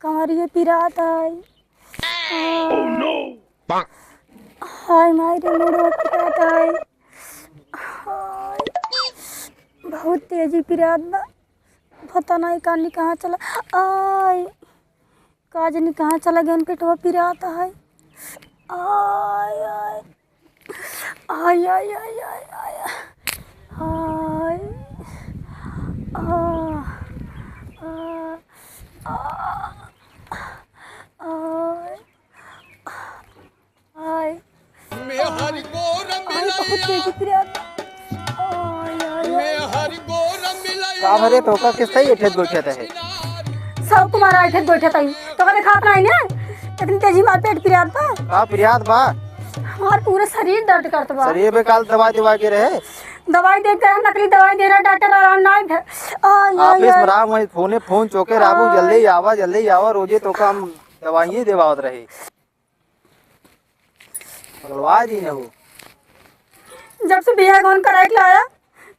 कमरिए पिरात है। हाय मारे मुड़ो पिरात है। हाय बहुत तेजी पिरात बा। पता नहीं कानी कहाँ चला। आय काजनी कहाँ चला गया पेटवा पिरात है। आय आय आय आय आय आय आय हाय हाय बहुत तेजी पिरात का भरे तो का किस सही एठे बैठे है सब तुम्हारा एठे बैठे तई तो का देखा नहीं ना इतनी तेजी मार पेट पिरात बा का पिरियाद बा हमार पूरा शरीर दर्द करत बा। शरीर पे काल दवा दिवा के रहे दवाई देते हैं नकली दवाई दे रहा डॉक्टर आराम नहीं है। ऑफिस में रहा मैं फोन चौके राबू जल्दी आवा रोजे तो का हम दवाइयां देवावत रहे भगवान जी ने हो जब से बियाह कौन कराए के लाया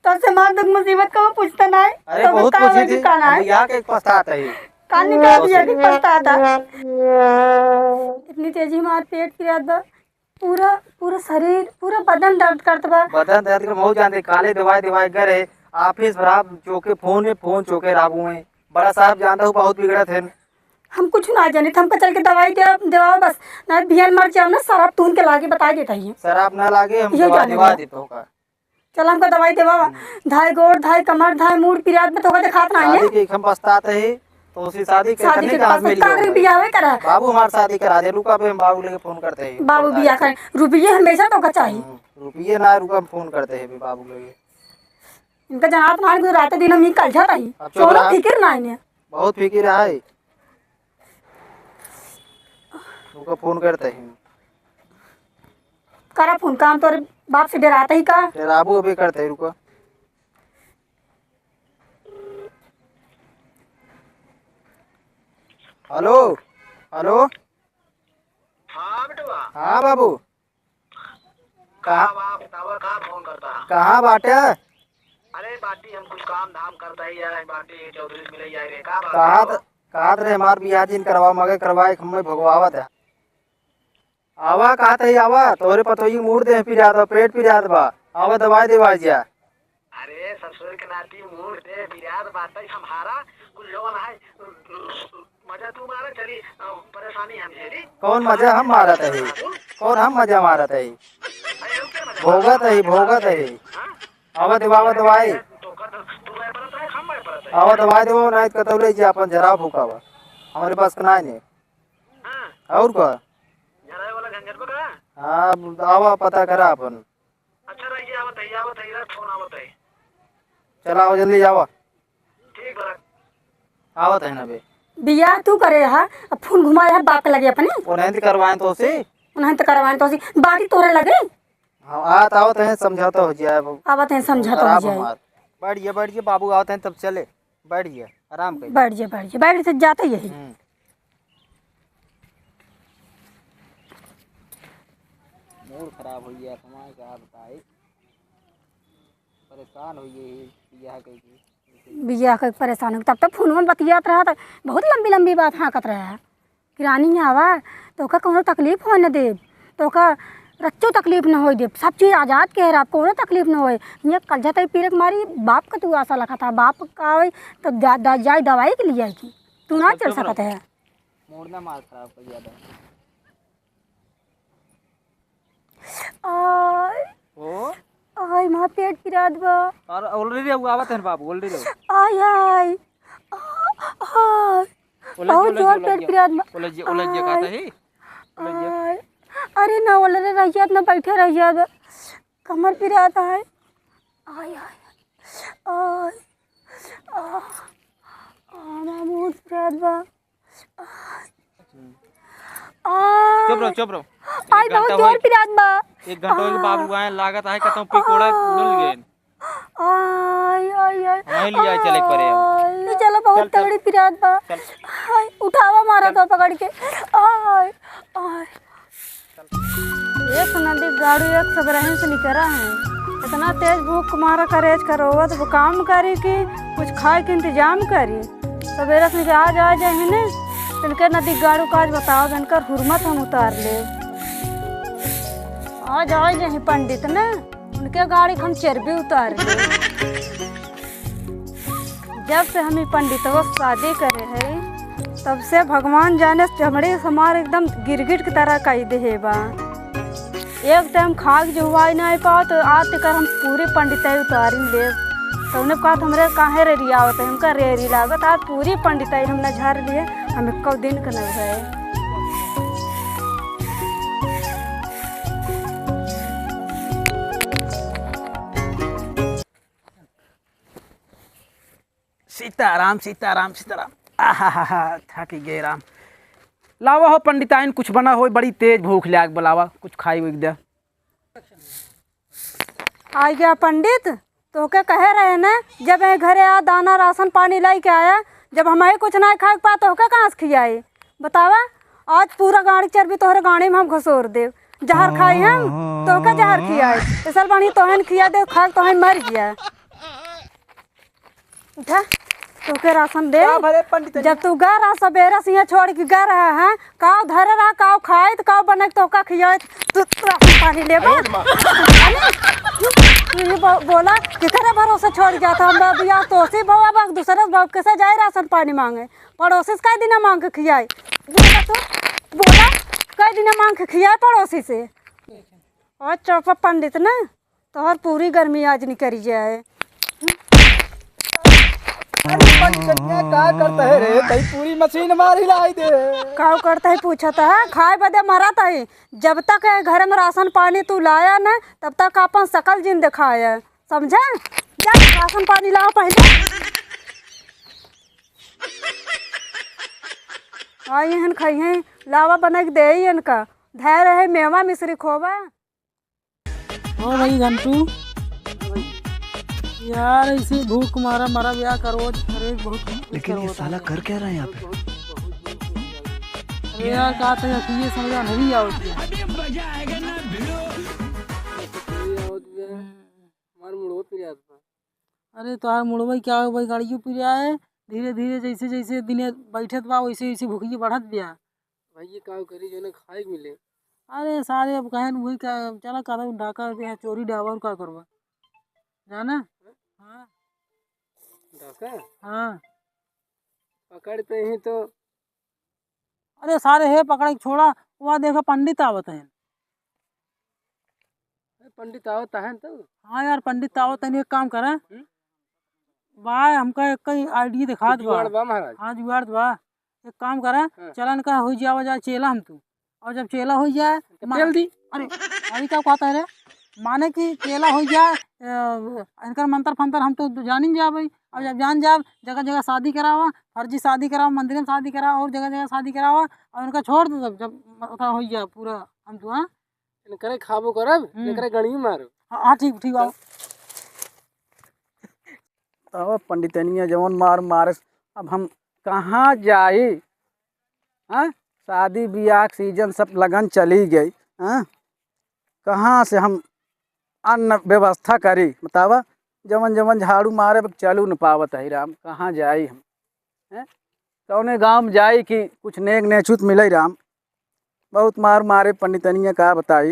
तब से मार दुख मुसीबत का वो पूछता नहीं। अरे बहुत पूछी थी यहाँ के पछताता है कान निकाल दिया कि पछताता। इतनी तेजी मार पेट पिरात बा पूरा शरीर पूरा बदन दर्द करत बा। बदन दर्द के बहुत जानते काले दवाई करे ऑफिस भरा चौके फोन चौके राबू में बड़ा साहब जानता हूँ बहुत बिगड़ा थे हम कुछ ना जाने हमको चल के दवाई देवा बस ना बिहान मर जाओ ना शराब तून के लागे बता देता ही शराब ना लागे हम दवा देते होगा चल हमको दवाई देवा धाय गोड़ धाय कमर धाय मूड पिरात में तो दिखात नहीं है हम पछताते हैं तो उसी शादी करने का बियाह करा बाबू हमारे शादी करा दे रुका पे हम बाबू लेके फोन करते हैं बाबू बियाह करें रुपये हमेशा तो चाहिए रुपये ना रुका फोन करते हैं बाबू लेके इनका जनाब ना रात दिन हम कल जाता ही छोड़ो फिक्र ना है बहुत फिक्र है रुका फोन करते हैं करा फोन काम तो बाप से डराता ही का डराबू अभी करते हैं रुका हेलो हेलो हाँ बाबू कहाँ बाटे अरे बाटी हम कुछ काम धाम करता ही है बाटी चौधरी मिले जाए रे कहा रे हमार बियाह दिन करवा मगे करवाए हम भगवावत है आवा कहा थे आवा तोरे पतोई मूड दे फिर जाता पेट फिर जात बा आवा दवाई देवा जा अरे ससुर के नाती मूड दे बिराद बात है हमारा कुछ लोन है मजा तू मारा चली परेशानी हम तेरी कौन मजा हम मारत है कौन हम मजा मारत है भोगत है आवा देवा दवाई आवा दवाई देवो नहीं कतौले जी अपन जरा भूखावा हमारे पास कना नहीं और का हाँ आवा पता करा अपन अच्छा रहिए आवत है फोन आवत है चला आओ जल्दी जावा ठीक है आवत है ना बे बियाह तू करे हा अब फोन घुमाया बाप लगे अपने उन्हें करवाएं तो से उन्हें तो करवाएं तो बाकी तोरे लगे हाँ आवत है समझौता हो जाए आवत है समझौता हो जाए बैठिए बाबू आवते हैं तब चले बैठिए आराम करिए बैठ से जाता यही मूड खराब हो गया कमाए क्या बताए परेशान हो गए बियाह का परेशान हो तब तक फोन में बतियात रहा था बहुत लंबी बात हाँकत रहा है किरानी में आवा तो का कोनो तकलीफ हो न दे तो का रच्चो तकलीफ न हो दे सब चीज़ आज़ाद के है कोनो तकलीफ न होए ये कल जाता पीरे मारी बाप का तू आशा लगा था बाप का तो जाए दवाई के लिए की तू ना चल सकता है मूड ना मार खराब कर ज्यादा आय मां पेट पिरात बा और ऑलरेडी आवत है बाबू ऑलरेडी आय बहुत जोर पेट पिरात बा उलझ कहता है अरे ना ओलरे रहिया ना बैठे रहिया कमर पिरात है आय आय बहुत पिरात बा चुप रहो आय बहुत जोर पिरात बा 1 घंटा के बाबू आए लागत है कतौ पकोड़ा उड़ल गए आय नहीं लिया चले परे ये चलो बहुत तगड़ी पिरात बा आय उठावा मारा तो पकड़ के आय एक नदी गाड़ी एक सबरहन से निकला है इतना तेज भूख मारा करेज करोगा तो वो काम करे कि कुछ खाए के इंतजाम करी सवेरे से आ जाए है ना इनके नदी गाड़ू काज बताओ इनकर हुरमत हम उतार ले। आज आज यही पंडित ने उनके गाड़ी हम चर्बी उतार ले। जब से हम पंडित को शादी करे है तब से भगवान जाने चमड़े हमारे एकदम गिरगिट की तरह कही दे बा। एक टाइम खाक जो हुआ ही नहीं पाओ तो आज तक हम पूरी पंडिताई उतारी ले। तो उन्हें कहा हमरे काहे रेरी आवत है हमका रेरी लागत आज पूरी पंडिताई हमने झाड़ लिए हम एक दिन का नहीं है। सीताराम सीताराम सीताराम। आहा थक गए राम। लावा हो पंडिताइन कुछ बना हो, बड़ी तेज भूख लाग बुलावा कुछ खाई हुई दे। आ गया पंडित तो क्या कह रहे ना जब मैं घरे आ दाना राशन पानी लाई के आया जब हमारे कुछ नहीं खा पा तो क्या कहाँ से खियाए बतावा। आज पूरा गाड़ी चर्बी तोहरे गाड़ी में हम घसोर दे जहर खाई हम तो क्या जहर खियाए इसल पानी तोहन खिया दे खा तोहन मर गया। उठा तो के राशन दे जब तू गा रहा सवेरा से यहाँ छोड़ के गा रहा है काव धरे रहा काव खाए तो काव बने तो का खियाए तू राशन पानी ले ये बोला कि करे भरोसे छोड़ गया था हम बिया तो सी बउआ बाग दूसरे बाप कैसे जाए राशन पानी मांगे पड़ोसी से कई दिन मांग के खियाए बोला तो बोला कई दिन मांग के खियाए पड़ोसी से। और चौपा पंडित ना तो हर पूरी गर्मी आज नहीं करी जाए। का करता है रे तई पूरी मशीन मारी लाई दे का करता है पूछता है खाए बदे मरत है जब तक घर में राशन पानी तू लाया ना तब तक अपन सकल जिन दिखाया समझा। जा राशन पानी लाओ पहले आई हन खाई हैं लावा बना के दे इनका धैर्य है मेवा मिश्री खोवा। ओ भाई घंटू यार ऐसे भूख मारा मारा ब्याह करो अरे बहुत लेकिन ये साला कर क्या रहा है यहाँ पे। अरे यार कहा था ये समझा नहीं आओ अरे तो यार मुड़वाई क्या हो भाई गाड़ियों पी रहा है धीरे धीरे जैसे जैसे दिन बैठत बा वैसे वैसे भूखी बढ़त बिया भाई ये काम करी जो खाए मिले। अरे सारे अब कहन वही क्या चला कहा ढाका चोरी ढाबा का करवा जाना। हाँ हाँ पकड़ते ही तो अरे सारे है पकड़ छोड़ा वहाँ देखो पंडित आवत है। पंडित आवत है तो हाँ यार पंडित आवत है एक काम करा वाह हमका एक आइडिया दिखा दो महाराज। हाँ जुगाड़ बा एक काम करा चलन का हो जावा जा चेला हम तू और जब चेला हो जाए जल्दी अरे अरे क्या कहता है रे माने कि चेला हो जाए इनका मंत्र फंतर हम तो जान ही जा भाई। अब जब जान जाब जगह जगह शादी करावा फर्जी शादी करावा मंदिर में शादी करावा और जगह जगह शादी करावा और उनका छोड़ दो जब हो जाए पूरा हम तो। हाँ करे खाबो करब करे गणी मारो। हाँ ठीक ठीक आओ अब पंडितनिया जवन मार मारे अब हम कहाँ जाए। हाँ शादी ब्याह सीजन सब लगन चली गई। हाँ कहाँ से हम अन्न व्यवस्था करी बतावा जवन जवन झाड़ू मारे चलू न पावत है राम कहाँ जाई हम हैं कौने गाँव में जाई कि कुछ नेक नेछूत मिले राम बहुत मार मारे पंडितनिया का बताई।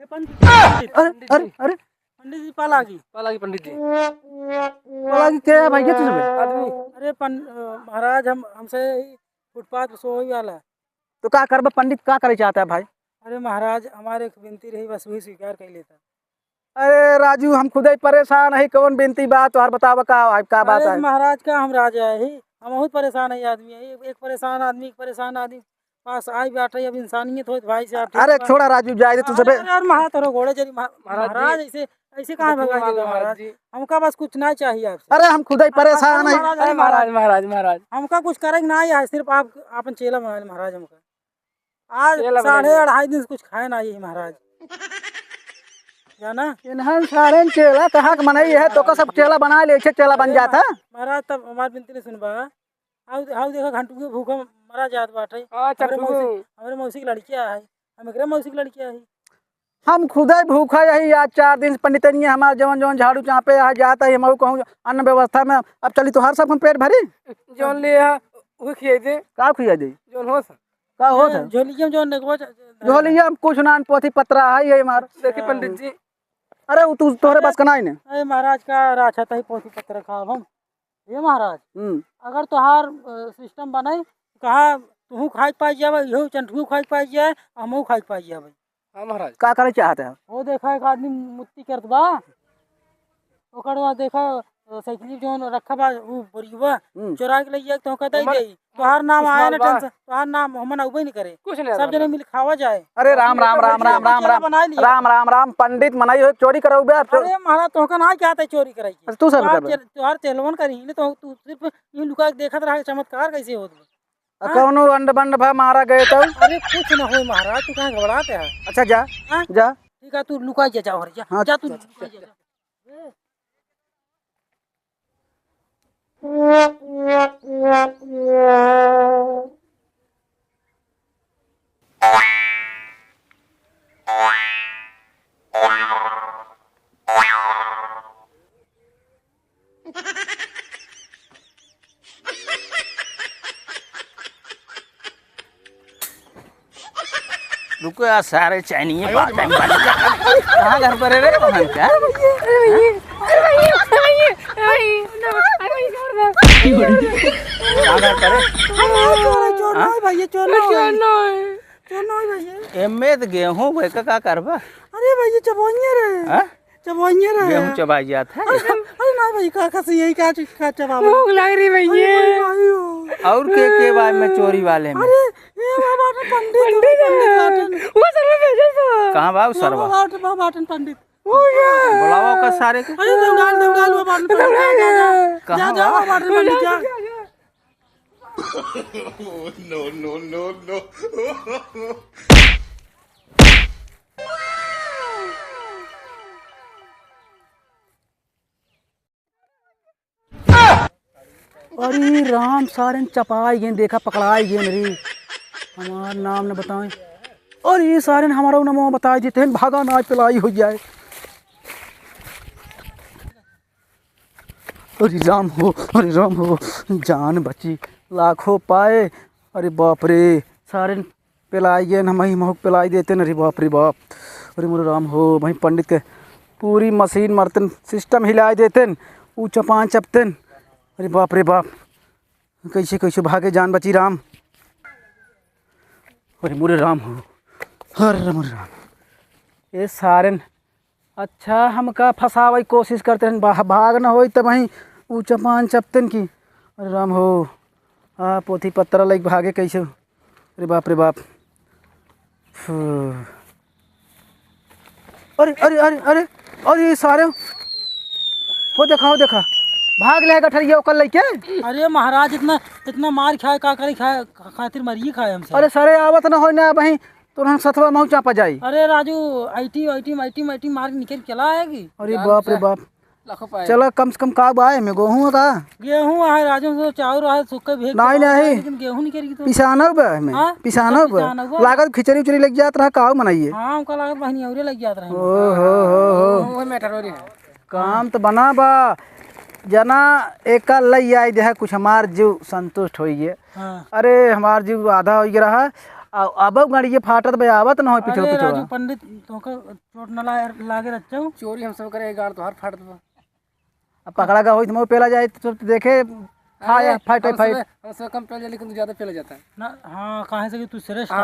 अरे अरे अरे पंडित जी पालागी पंडित जी पालागी क्या है भैया तुझे आदमी। अरे महाराज हमसे फुटपाथ पे सोई वाला तो क्या कर पंडित क्या करे चाहता है भाई। अरे महाराज हमारे एक विनती रही बस वही स्वीकार कर लेता। अरे राजू हम खुद ही परेशान है कौन बिनती बात और बतावा का बात है। महाराज का हम राजा है हम बहुत परेशान है आदमी है एक परेशान आदमी पास आई बैठे अब इंसानियत हो भाई से आप। अरे छोड़ा राजू जाए दे तू सबे यार महाराज घोड़े चली महाराज ऐसे ऐसे कहाँ भगाएंगे महाराज हमका बस कुछ नहीं चाहिए आपसे। अरे हम खुद ही परेशान है। अरे महाराज हमका कुछ करेंगे ना है सिर्फ आप अपन चेला बना महाराज हमका आज 2.5 दिन से कुछ खाए ना ये महाराज जाना इन्हन सारे चेला कहाँ का मनाई है तो का सब चेला बना ले चेला बन जाता महाराज तब हमारी बिनती नहीं सुनबा हाउ देखा घंटू के भूखा मरा जात बाटे। हमारे मौसी की लड़कियां है हम मौसी की लड़कियां है हम खुद ही भूखा यही आज 4 दिन पंडितनिया हमारा जवन जवन झाड़ू चापे आ जाता है हम कहूँ अन्न व्यवस्था में अब चली तो हर सब हम पेट भरी जौन ले वो खिया दे का खुया दे जोन हो सा का होत है झोलिया में जोन देखबो झोलिया में कुछ ना पोथी पत्रा है ये मार देखी पंडित जी। अरे वो तू तोहरे पास का नहीं ने अरे महाराज का राछा तही पोथी पत्र खाब हम। ये महाराज अगर तोहार सिस्टम बनाई कहा तू खाई पाई जाए यो चंटू खाई पाई जाए हमहू खाई पाई जाए। हाँ महाराज का करे चाहते हैं वो देखा एक आदमी मुत्ती करत बा ओकर बाद देखा साइकिल जोन रखा बा वो बरिवा चोरा के लइया तो कहता ही गई तोहार नाम आया ना टेंशन तोहार नाम हमन उबे नहीं करे कुछ नहीं सब जने मिल खावा जाए। अरे राम राम राम राम राम राम राम राम राम पंडित मनाई हो चोरी करो बे अरे महाराज तोहका ना क्या आता चोरी कराई तू सब कर तोहार तेलवन करी ने तो तू सिर्फ ये लुका के देखत रहा चमत्कार कैसे होत कौनो अंड बंड भा मारा गए तो अरे कुछ ना होई महाराज तू कहां घबराते है। अच्छा जा जा ठीक है तू लुका जा और जा जा तू लुका जा। रुको यार सारे चाइनीज बात टाइम कहाँ घर पर है रे हम क्या एमे तो गेहूं भाई का करबा अरे भैया चबोइए रहे चबोइए रहे गेहूं चबाई जाता है अरे ना भाई का से यही का चबा भूख लग रही भैया और के बारे में चोरी वाले में ये बाबा पंडित वो सर भेजो कहां बाबू सरवा बाबा पंडित बुलाओ का सारे के अरे देवगाल बाबा कहां जा बाबा पंडित जा अरे राम सारे चपाई गए देखा पकड़ाई गए मेरी हमारा नाम न बताएं और ये सारे हमारा नाम बता देते हैं भागा नाच पिलाई हो जाए। अरे राम हो जान बची लाखों पाए। अरे बाप रे सारे पिलाई गए हम ही महक पिलाई देते अरे बाप रे बाप। अरे मोरे राम हो वहीं पंडित के पूरी मशीन मरतन सिस्टम हिला देते ऊ चपान चपतन। अरे बाप रे बाप कैसे कैसे भागे जान बची राम। अरे मोरे राम हो अरे मोरे राम ये सारे अच्छा हमका फंसावे कोशिश करते हैं भाग न हो तब वहीं ऊ चपान चपतन की। अरे राम हो पोथी पत्रा लग भागे कैसे। अरे बाप रे बाप अरे अरे अरे अरे अरे ये सारे हो देखा भाग ले गठरिया ओकर लेके। अरे महाराज इतना मार खाए का करे खाए खातिर मरिए खाए हमसे। अरे सारे आवत न हो ना वहीं तो हम सतवा महू चापा जाई। अरे राजू आईटी मार के निकल चला आएगी। अरे बाप रे बाप चलो कम से कम का आए में गेहूं का गेहूं है राजू तो चाउर है सूखे भेज नहीं लेकिन गेहूं नहीं करेगी तो पिसानो बा में पिसानो बा लागत खिचड़ी उचड़ी लग जात रहा का मनाइए। हां हमका लागत बहनी औरे लग जात रहा। ओ हो वो मैटर हो रही है काम तो बना बा जना एक लई आई दे कुछ हमार जीव संतुष्ट हो गए। अरे हमार जीव आधा हो गया रहा अब गाड़ी फाटत बे आवत न हो पीछे पीछे। राजू पंडित तोका चोट न लागे रच्चो चोरी हम सब करे गाड़ तो हर फाट दो अब पकड़ा का होई तो पेला जाए तो देखे खाया फाइट हमसे कम पेल लेकिन तू ज्यादा पेल जाता है ना। हां काहे से कि तू श्रेष्ठ है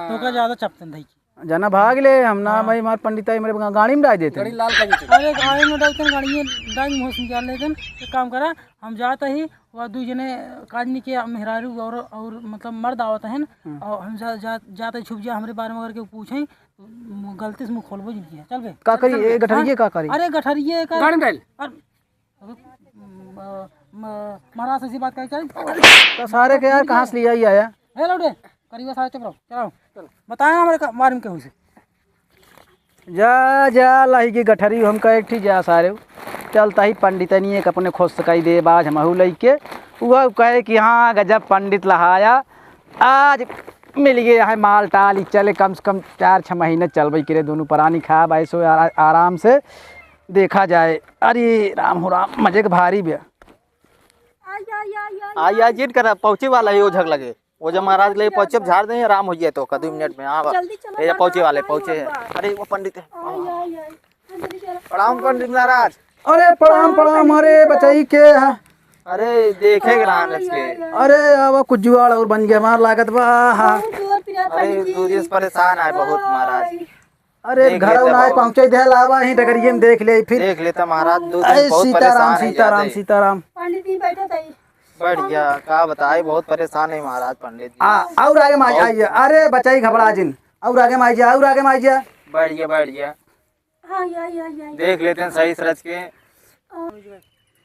तोका ज्यादा चपतन धई जना भाग ले हम ना भाई मार पंडिताई मेरे गाड़ी में डाल देते गाड़ी लाल का अरे गाड़ी में डालते गाड़ी में डाल होश निकाल लेकिन एक काम करा हम जाते ही वो दू जने काजनी के मेहरारू और मतलब मर्द आवत हैं और हम जाते छुप जा हमरे बारे में करके पूछें गलती से मुंह खोलबो जी चल बे का करी ए गठरिए का करी। अरे गठरिए का गाड़ी में डाल महाराज ऐसी बात कही तो सारे के यार कहां से लिया ही आया हे लौटे करीबा सारे चुप रहो चलो बताया हमारे बारे में कहूँ से जा लाही की गठरी हमका एक ठीक जा सारे चलता ही पंडितनी एक अपने खोज सकाई दे बाज हमहू लई के वह कहे कि हाँ गजब पंडित लहाया आज मिल गया है माल टाल चले कम से कम 4-6 महीने चल भाई करे दोनों परानी खा ऐसो आराम से देखा जाए। अरे राम हो राम मजे के भारी भी आई जिन कर पहुंचे वाला है वो झग लगे वो जब महाराज ले पहुंचे झाड़ दें आराम हो जाए तो का 2 मिनट में। हाँ जल्दी चलो, ये पहुंचे वाले पहुंचे हैं। बाबा। अरे वो पंडित है। आई जल्दी चलो। प्रणाम पंडित महाराज। अरे प्रणाम प्रणाम। अरे बचाई के है? अरे देखे ग्रहण के। अरे अब कुछ जुआड़ और बन गया मार लागत बा। हाँ बहुत जोर पिरात अरे पंडित जी। 2 दिन से परेशान है बहुत महाराज। अरे देख घर लेते उनाए बाबा। पहुंचे थे लावा ही डगरिये में देख ले फिर। देख लेता महाराज 2 अरे दिन बहुत सीताराम परेशान है सीताराम ज्यादा। सीताराम। पंडित जी बैठो तई। बैठ गया क्या बताए बहुत परेशान है महाराज पंडित जी। और आगे माई आइए। अरे बचाई घबरा जिन और आगे माई जा और आगे माई जा। बैठ गया आई। देख लेते हैं सही सरच के।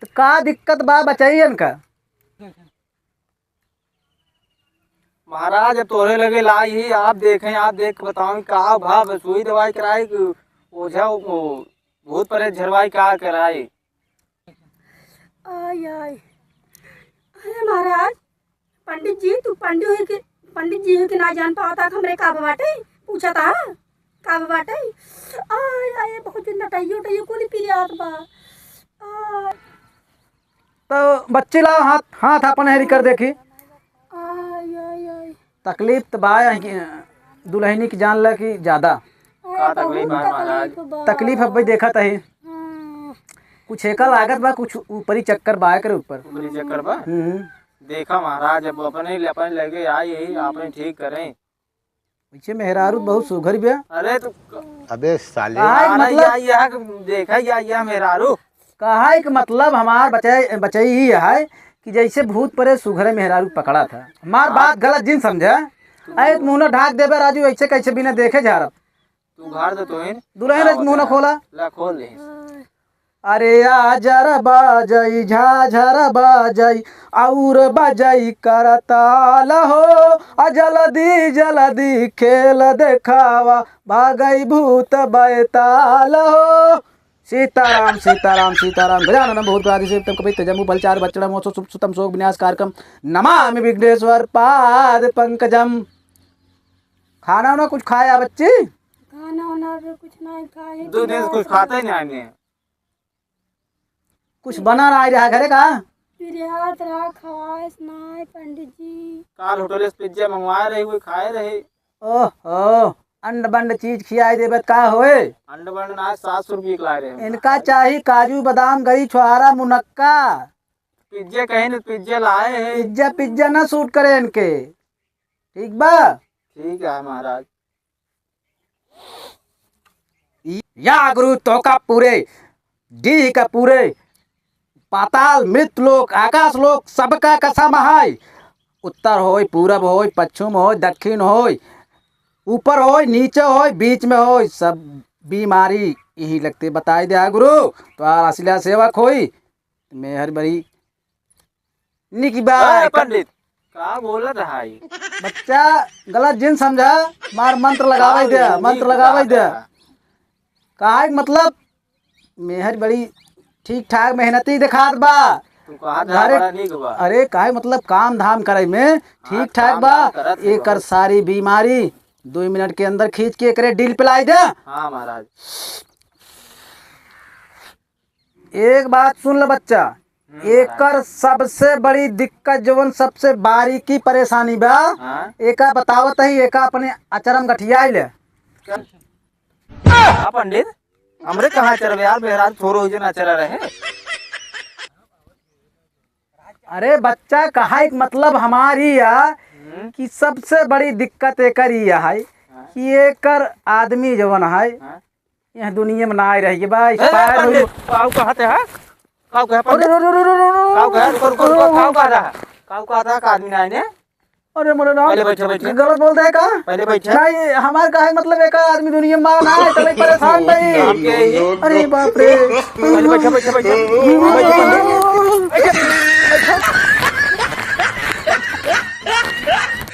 तो का दिक्कत बा बचाई इनका? महाराज अब तोरे लगे लाई ही आप देखें आप देख बताओ कहा भाव सुई दवाई कराई कि ओझा भूत परे झरवाई का कराई। आई अरे महाराज पंडित जी तू पंडित जी हो कि ना जान पाता हमरे का बाटे पूछा था का बाटे। आई बहुत दिन नटाइयो कोली पिरियात बा। तो बच्चे लाओ हाथ हाथ अपन हेरी कर देखी। आई तकलीफ तो बा दुल्हनी की जान ला की ज्यादा का तकलीफ है महाराज? तकलीफ अब भाई देखा तही कुछ एका लागत बा कुछ ऊपरी चक्कर बा करे ऊपर। ऊपरी चक्कर बा देखा महाराज अब अपने लगे आई यही आपने ठीक करें। पीछे मेहरारू बहुत सुघर बिया। अरे तो अबे साले मतलब देखा या मेहरारू कहा एक मतलब हमार बचाई ही है कि जैसे भूत परे सुघरे मेहरारू पकड़ा था। हमार बात गलत जिन समझा। अरे मुंह ढाक देबे राजू ऐसे कैसे बिना देखे जा रहा। तू घर दे तो दुल्हन मुंह खोला। ला खोल ले। अरे आ जरा बाजाई झाझरा बाजाई और बाजाई करताल हो आ जल्दी खेल देखावा भागई भूत बैताल हो। सीताराम सीताराम सीताराम गजानन बहुत प्रादिसेवितं कपित्थ जम्बू फलचार बच्चड़ मोसो सुतम शोक विनाश कारकम नमामि विघ्नेश्वर पाद पंकजम। खाना वाना कुछ खाया बच्ची? खाना वाना भी कुछ नहीं खाए। 2 दिन से कुछ खाता ही नहीं आने। कुछ बना रहा घरे का? पिरियात रहा खवाइश नहीं पंडित जी। काल होटल से पिज्जा मंगवाए रहे हुए खाए रहे। ओहो अंड बंड चीज खियाई देबे का होए? अंड बंड ना 700 रुपये ला रहे। इनका चाहिए काजू बादाम गरी छुआरा मुनक्का। पिज्जा कहे न पिज्जा लाए हैं। पिज्जा पिज्जा ना सूट करे इनके। ठीक बा ठीक है महाराज। या गुरु तो का पूरे डी का पूरे पाताल मृत लोक आकाश लोक सबका कसम है। उत्तर होय पूरब होय पश्चिम होय दक्षिण होय ऊपर होय नीचे होय बीच में होय सब बीमारी यही लगते बताई दिया गुरु। तो आसिला सेवक होई मेहर बड़ी निकी बाय पंडित का बोल रहा है? बच्चा गलत जिन समझा। मार मंत्र लगावे दे मंत्र लगावे दे। कहा मतलब मेहर बड़ी ठीक ठाक मेहनती दिखात बा। तू कहा था बड़ा निक बा। अरे काहे मतलब काम धाम करे में ठीक ठाक बा। एकर सारी बीमारी 2 मिनट के अंदर खींच के एकरे डील पिलाई दे। हाँ महाराज। एक बात सुन ले बच्चा एकर सबसे बड़ी दिक्कत जवन सबसे बारीकी परेशानी बा एका बतावत ही एका अपने अचरम गठिया ले। हाँ पंडित हमरे कहाँ चल यार मेहराज थोड़ो हो ना चला रहे। अरे बच्चा कहा एक मतलब हमारी या कि सबसे बड़ी दिक्कत एकर ये है कि एकर आदमी जवन है यह दुनिया में ना आ रही बा। पंडित काऊ कहते हैं काऊ कह पंडित काऊ कह रहा काऊ कहा था आदमी ना आने। अरे मोरे नाम पहले बैठो बैठो। गलत बोलते है का? पहले बैठो। नहीं हमारे का है मतलब एक आदमी दुनिया में ना है तो परेशान नहीं। अरे बाप रे पहले बैठो बैठो बैठो।